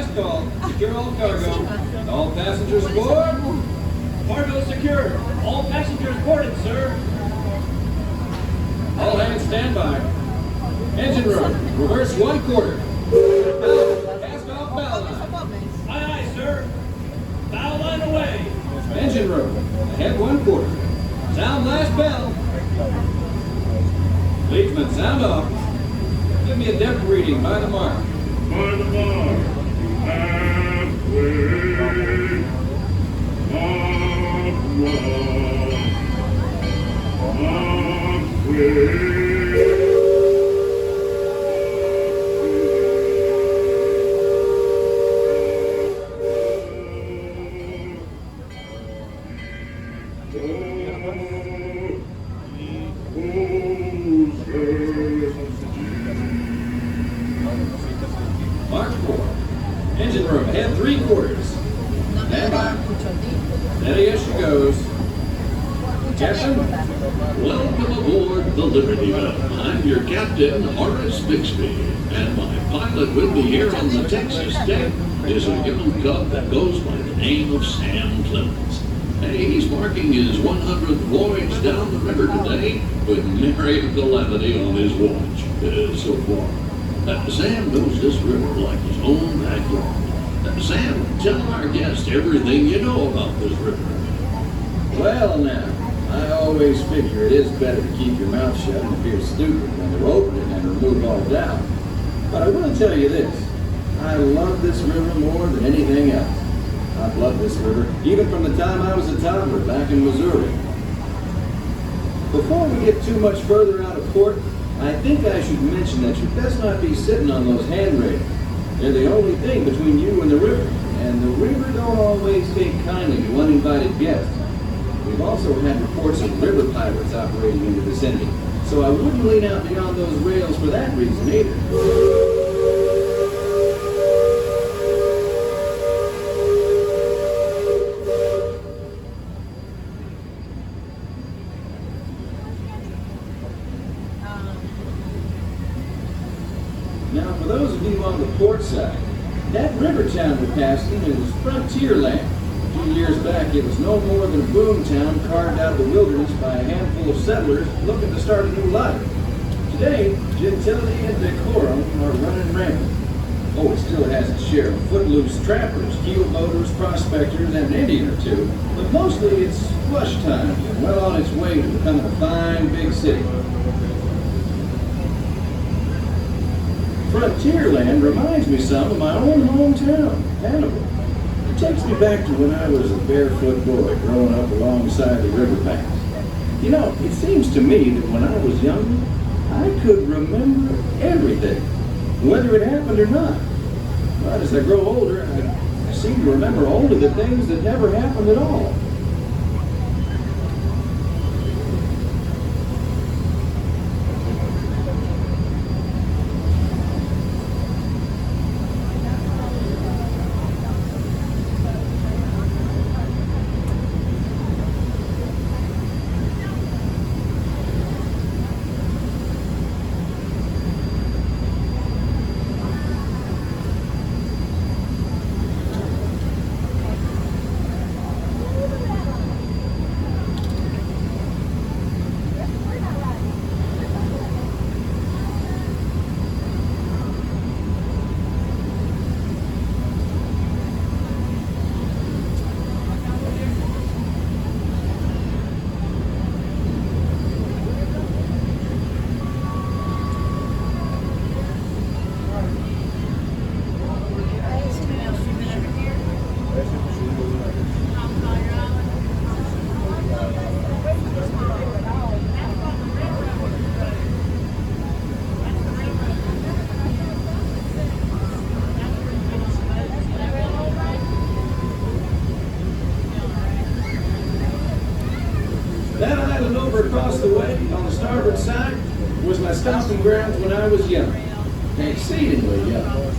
last call. Secure all cargo. All passengers aboard. Cargo secure. All passengers boarded, sir. All hands stand by. Engine room, reverse 1/4. Cast off bow line. Aye, aye, sir. Bow line away. Engine room, ahead 1/4. Sound last bell. Leadsman, sound off. Give me a depth reading by the mark. By the mark. Halfway. Mark 4. Engine room, ahead 3/4. Stand by. Steady as she goes. Captain? Welcome aboard the Liberty Bell. I'm your captain, Horace Bixby, and my pilot with me here on the Texas deck is a young cub that goes by the name of Sam Clemens. Hey, he's marking his 100th voyage down the river today with merry levity on his watch so far. Sam knows this river like his own backyard. Sam, tell our guests everything you know about this river. Well now, I always figure it is better to keep your mouth shut and appear stupid than to open it and remove all doubt. But I want to tell you this. I love this river more than anything else. I've loved this river, even from the time I was a toddler back in Missouri. Before we get too much further out of port, I think I should mention that you best not be sitting on those handrails. They're the only thing between you and the river, and the river don't always take kindly to uninvited guests. We've also had reports of river pirates operating in the vicinity, so I wouldn't lean out beyond those rails for that reason either. Now, for those of you on the port side, that river town we're passing is frontier land. A few years back, it was no more than a boom town carved out of the wilderness by a handful of settlers looking to start a new life. Today, gentility and decorum are running rampant. Oh, it still has its share of footloose trappers, keelboaters, prospectors, and an Indian or two, but mostly it's flush time and well on its way to becoming a fine big city. Frontierland reminds me some of my own hometown, Hannibal. It takes me back to when I was a barefoot boy growing up alongside the river banks. You know, it seems to me that when I was younger, I could remember everything, whether it happened or not. But as I grow older, I seem to remember only the things that never happened at all. That island over across the way on the starboard side was my stomping grounds when I was young. Exceedingly young.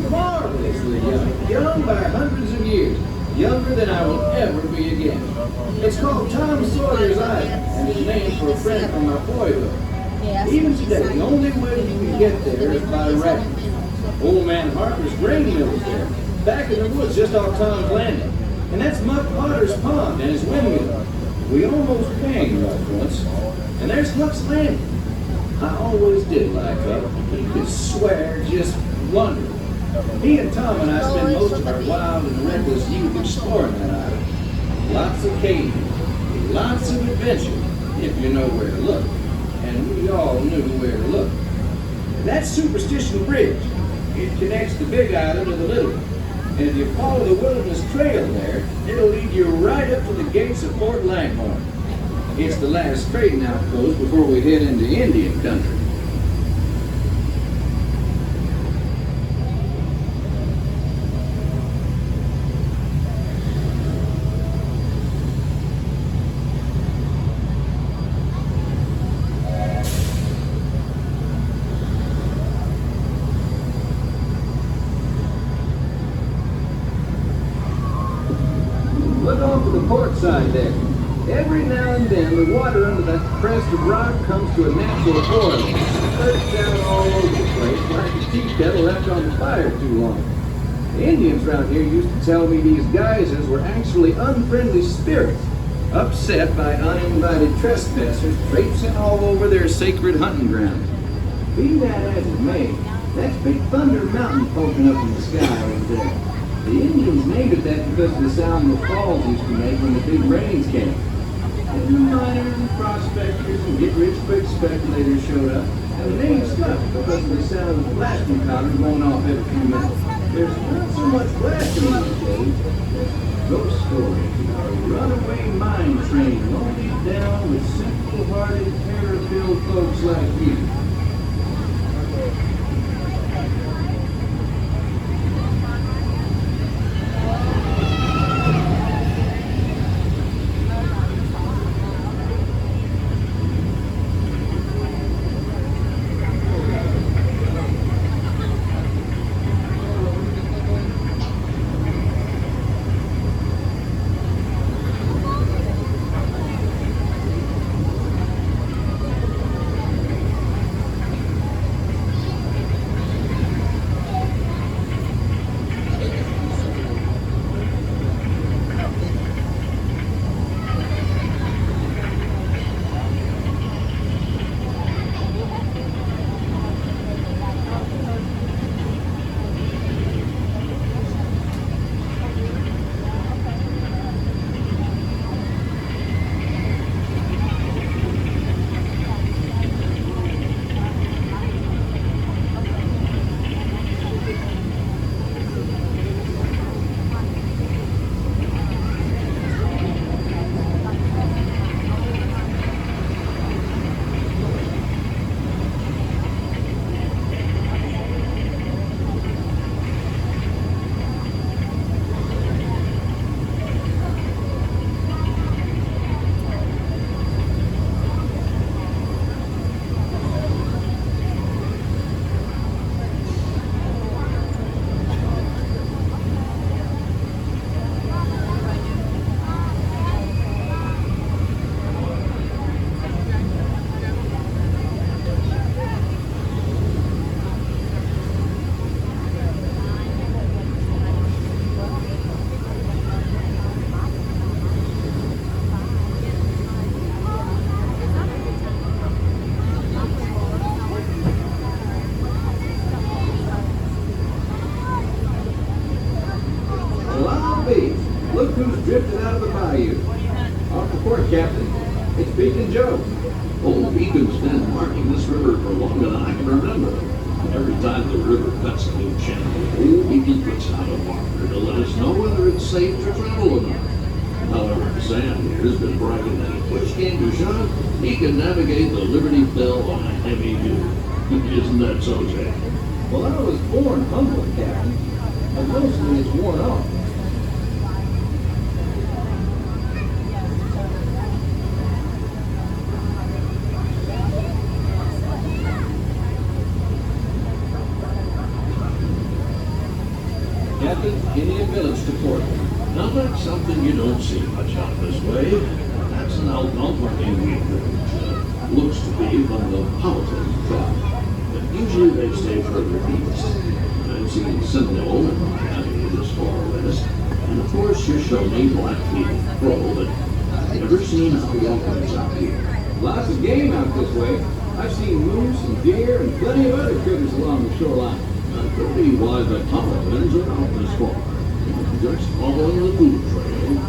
Marvelously young. Young by hundreds of years. Younger than I will ever be again. It's called Tom Sawyer's Island, and it's named for a friend from my boyhood. Even today, the only way you can get there is by raft. Old Man Harper's grain mill is there. back in the woods just off Tom's Landing. And that's Muck Potter's Pond and his windmill. We almost banged Muck once. And there's Huck's Landing. I always did like Huck. He could swear just wonderful. He and Tom and I spent most of our wild and reckless youth exploring that island. Lots of caving, lots of adventure, if you know where to look. And we all knew where to look. That's Superstition Bridge. It connects the Big Island to the Little one. And if you follow the Wilderness Trail there, it'll lead you right up to the gates of Fort Langhorne. It's the last trading outpost before we head into Indian country. Look off to the port side there. Every now and then, the water under that crest of rock comes to a natural boil. It spurts down all over the place like a tea kettle left on the fire too long. The Indians around here used to tell me these geysers were actually unfriendly spirits, upset by uninvited trespassers traipsing all over their sacred hunting grounds. Be that as it may, that's Big Thunder Mountain poking up in the sky over there. The Indians named it that because of the sound the falls used to make when the big rains came. And the miners and prospectors and get-rich-quick speculators showed up, and the name stuck because of the sound of the blasting powder going off every few minutes. There's not so much blasting these days. There's ghost stories about a runaway mine train loaded down with simple-hearted, terror-filled folks like you. Look who's drifted out of the bayou. Off the port, Captain. It's Beacon Joe. Old Beacon's been marking this river for longer than I can remember. Every time the river cuts a new channel, Old Beacon puts out a marker to let us know whether it's safe to travel or not. However, Sam here has been bragging that if push came to shove, he can navigate the Liberty Bell on a heavy dew. Isn't that so, Jack? Well, I was born humble, Captain. But mostly it's worn off. Captain, Indian Village to port. Now that's something you don't see much out this way. That's an Algonquin Indian village. Looks to be one of the Powhatan tribe. But usually they stay further east. I've seen Seminole and Miami this far west. And of course, your Show-Me Blackfeet Crow, but I've never seen outlaws out here. Lots of game out this way. I've seen moose and deer and plenty of other critters along the shoreline. That could be why the Tommins are out this far. Just following the food trail.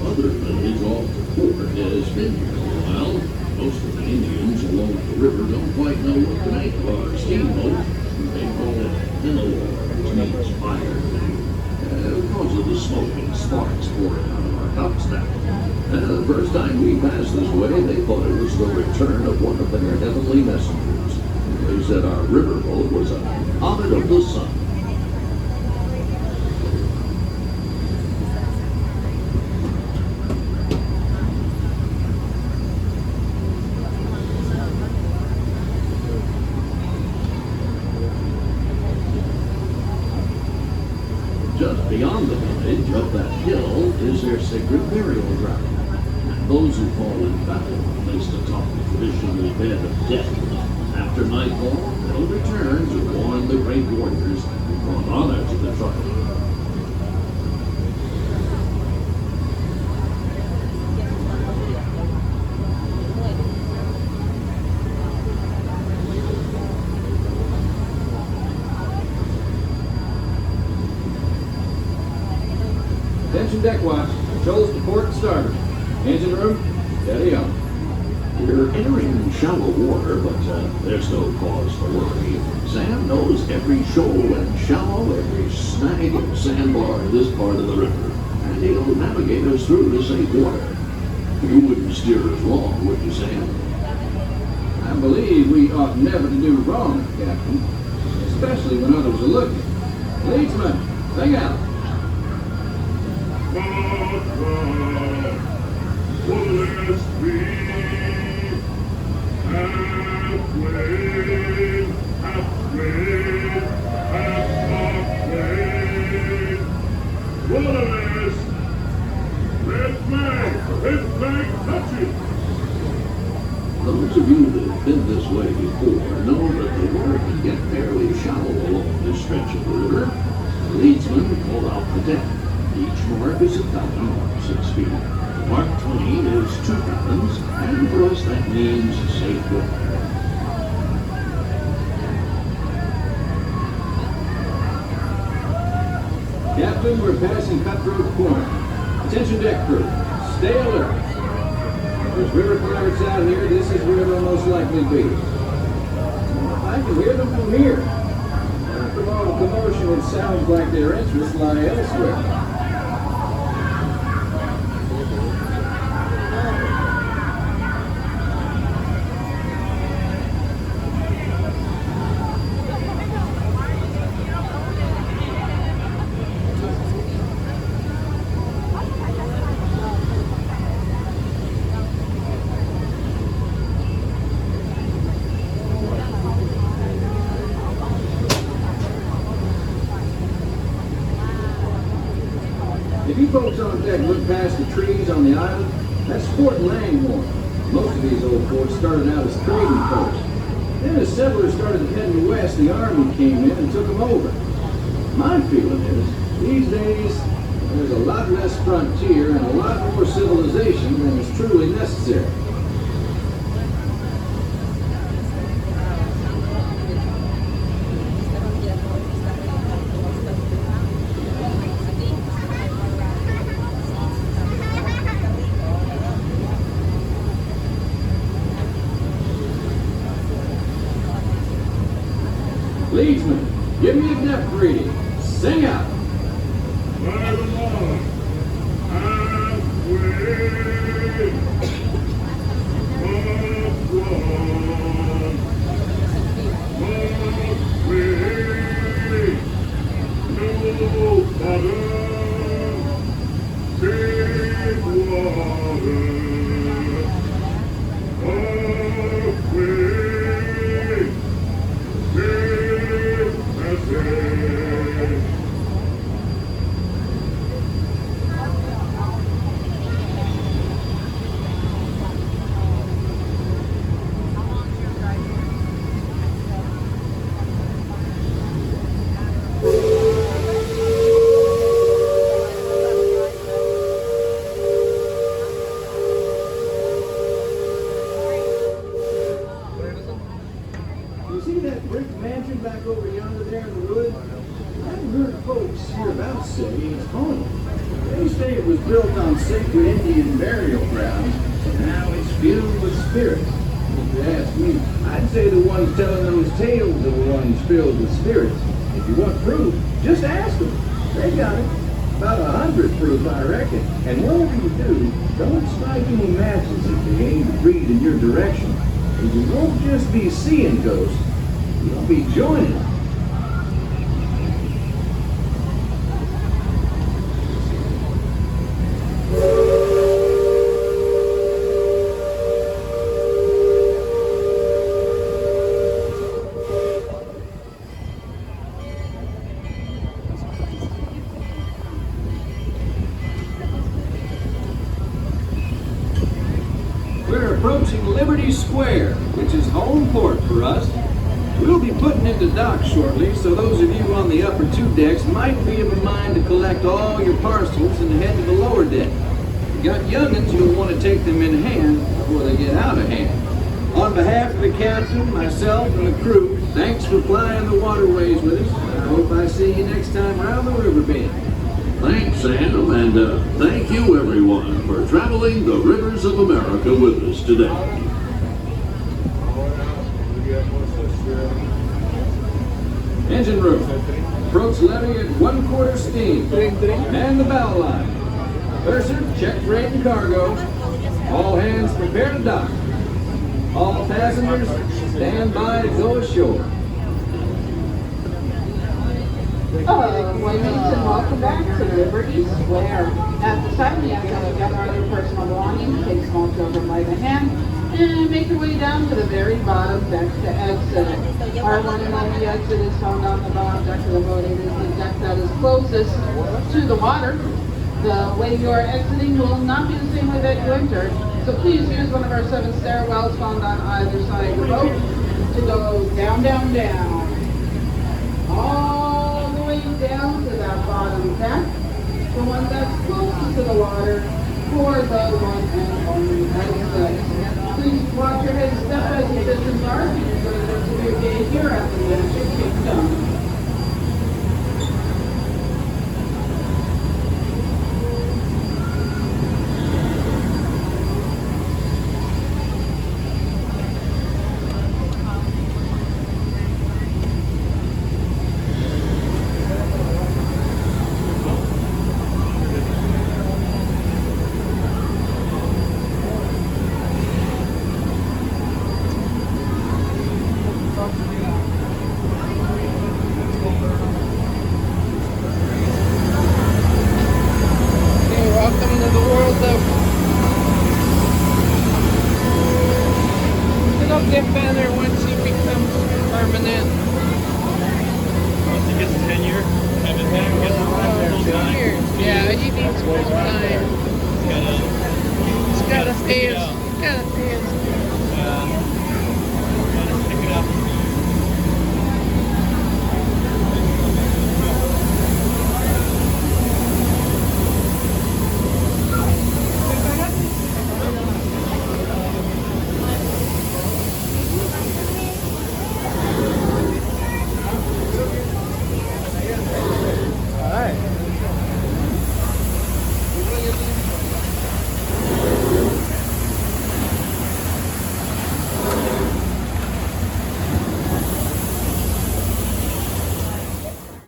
Other village off the port has been here a while. Most of the Indians along the river don't quite know what to make of our steamboat. They call it Hillelore, which means fire because of the smoke and sparks pouring out of our cobstack. The first time we passed this way, they thought it was the return of one of their heavenly messengers. They said our riverboat was a comet of the sun. Just beyond the village, up that hill, is their sacred burial ground. And those who fall in battle are placed atop the traditional bed of death. After nightfall, they'll return to mourn the great warriors who brought honor to the tribe. Attention deck watch. Controls to port and starboard. Engine room, steady on. We're entering shallow water, but there's no cause for worry. Sam knows every shoal and shallow, every snag and sandbar in this part of the river, and he'll navigate us through to safe water. You wouldn't steer us wrong, would you, Sam? I believe we ought never to do wrong, Captain. Especially when others are looking. Leadsman, sing out. Will this be halfway, halfway? Wilderness! Red flag touching! Those of you that have been this way before know that the water can get fairly shallow along this stretch of the river. The leadsman called out the deck. Each mark is a fathom, 6 feet. Mark 20 is 2 fathoms, and for us that means safe water. Captain, we're passing Cutthroat Point. Attention deck crew, stay alert. If there's river pirates out here, this is where they'll most likely be. I can hear them from here. From all the commotion, it sounds like their interests lie elsewhere. If you folks on deck look past the trees on the island, that's Fort Langhorne. Most of these old forts started out as trading posts. Then as settlers started heading west, the army came in and took them over. My feeling is, these days, there's a lot less frontier and a lot more civilization than is truly necessary. Leadsman, Give me a depth reading. Sing out. By the law, halfway You see that brick mansion back over yonder there in the woods? I've heard folks hereabouts say it's haunted. They say it was built on sacred Indian burial grounds, and now it's filled with spirits. If you ask me, I'd say the ones telling those tales are the ones filled with spirits. If you want proof, just ask them. They got it. About 100 proof, I reckon. And whatever you do, don't strike any matches if they aim to breathe in your direction. And you won't just be seeing ghosts, you'll be joining them. We're approaching Liberty Square, which is home port for us. We'll be putting into dock shortly, so those of you on the upper two decks might be of a mind to collect all your parcels and head to the lower deck. If you got young'uns, you'll want to take them in hand before they get out of hand. On behalf of the captain, myself, and the crew, thanks for flying the waterways with us. I hope I see you next time around the river bend. Thanks, Sam, and thank you, everyone, for traveling the rivers of America with us today. Engine room. Approach levee at 1/4 steam. Man the bow line. Purser, check freight and cargo. All hands prepare to dock. All passengers stand by to go ashore. Ladies and welcome back to Liberty Square. At the time, you have to gather all your personal belongings, take small children by the hand, and make your way down to the very bottom deck to exit. Our one and only exit is found on the bottom deck of the boat. It is the deck that is closest to the water. The way you are exiting will not be the same way that you entered, so please use one of our 7 stairwells found on either side of the boat to go down, down, down. All the way down to that bottom deck, the one that's closest to the water, for the one and only exit. Please watch your head step as you disembark and enjoy the rest of your day here at the Magic Kingdom. Welcome to the world of... It'll get better once he becomes permanent. Once he gets tenure, and then he gets full time. Yeah, he needs full time. He's He's gotta pay stick it out. his